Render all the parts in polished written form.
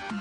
How's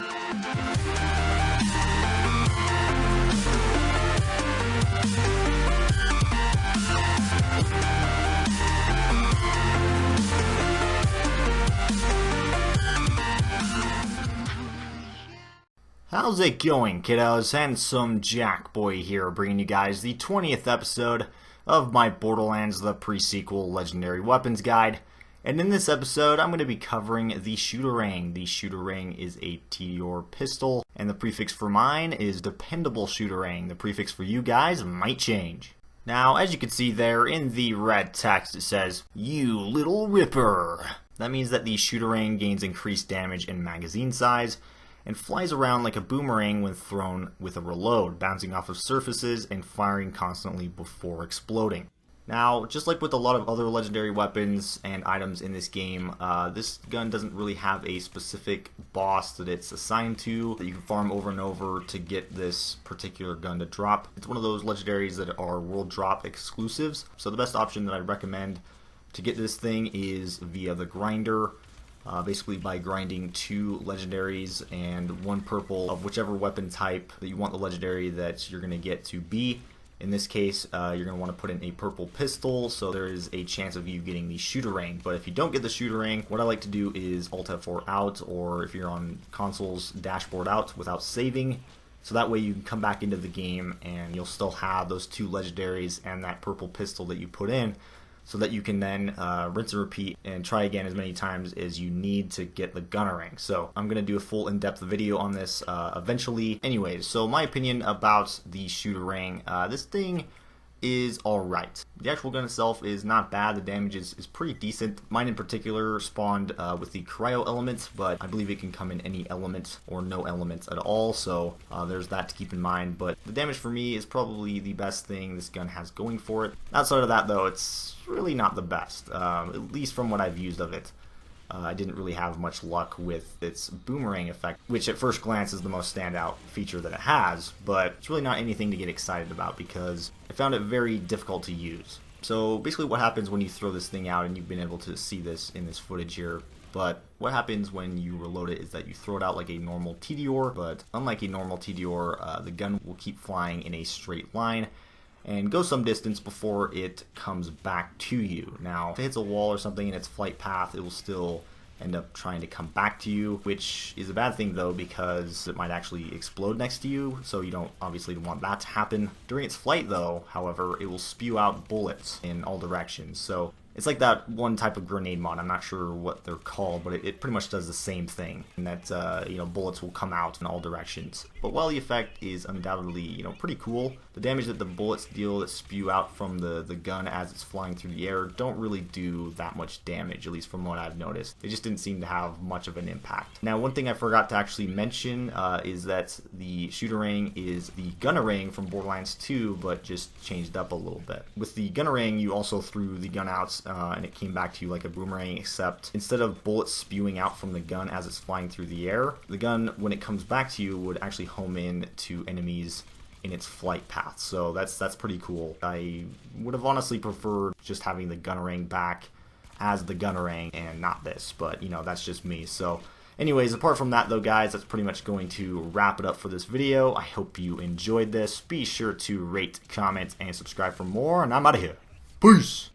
it going, kiddos? Handsome Jack Boy here, bringing you guys the 20th episode of my Borderlands, the pre-sequel Legendary Weapons Guide. And in this episode, I'm going to be covering the Shooterang. The Shooterang is a TDR pistol, and the prefix for mine is Dependable Shooterang. The prefix for you guys might change. Now, as you can see there in the red text, it says, "You little ripper." That means that the Shooterang gains increased damage and magazine size, and flies around like a boomerang when thrown with a reload, bouncing off of surfaces and firing constantly before exploding. Now, just like with a lot of other legendary weapons and items in this game, this gun doesn't really have a specific boss that it's assigned to, that you can farm over and over to get this particular gun to drop. It's one of those legendaries that are world drop exclusives, so the best option that I recommend to get this thing is via the grinder. Basically by grinding 2 legendaries and 1 purple of whichever weapon type that you want the legendary that you're going to get to be. In this case, you're going to want to put in a purple pistol, so there is a chance of you getting the Shooterang. But if you don't get the Shooterang, what I like to do is Alt F4 out, or if you're on consoles, dashboard out without saving. So that way you can come back into the game and you'll still have those 2 legendaries and that purple pistol that you put in, so that you can then rinse and repeat and try again as many times as you need to get the Gunnerang. So I'm going to do a full in-depth video on this eventually. Anyways, so my opinion about the Shooterang, this thing is alright. The actual gun itself is not bad. The damage is pretty decent. Mine in particular spawned with the cryo element, but I believe it can come in any element or no elements at all, so there's that to keep in mind. But the damage for me is probably the best thing this gun has going for it. Outside of that though, it's really not the best, at least from what I've used of it. I didn't really have much luck with its boomerang effect, which at first glance is the most standout feature that it has, but it's really not anything to get excited about because I found it very difficult to use. So basically what happens when you throw this thing out, and you've been able to see this in this footage here, but what happens when you reload it is that you throw it out like a normal TDR, but unlike a normal TDR, the gun will keep flying in a straight line and go some distance before it comes back to you. Now, if it hits a wall or something in its flight path, it will still end up trying to come back to you, which is a bad thing though, because it might actually explode next to you, so you don't obviously want that to happen. During its flight though, however, it will spew out bullets in all directions, so it's like that one type of grenade mod, I'm not sure what they're called, but it pretty much does the same thing, and that bullets will come out in all directions. But while the effect is undoubtedly pretty cool, the damage that the bullets deal that spew out from the gun as it's flying through the air don't really do that much damage, at least from what I've noticed. They just didn't seem to have much of an impact. Now, one thing I forgot to actually mention is that the Shooterang is the Gunnerang from Borderlands 2, but just changed up a little bit. With the Gunnerang, you also threw the gun out and it came back to you like a boomerang, except instead of bullets spewing out from the gun as it's flying through the air, the gun, when it comes back to you, would actually home in to enemies in its flight path. So that's pretty cool. I would have honestly preferred just having the Gunnerang back as the Gunnerang and not this, but that's just me. So anyways, apart from that though, guys, that's pretty much going to wrap it up for this video. I hope you enjoyed this. Be sure to rate, comment, and subscribe for more, and I'm out of here. Peace!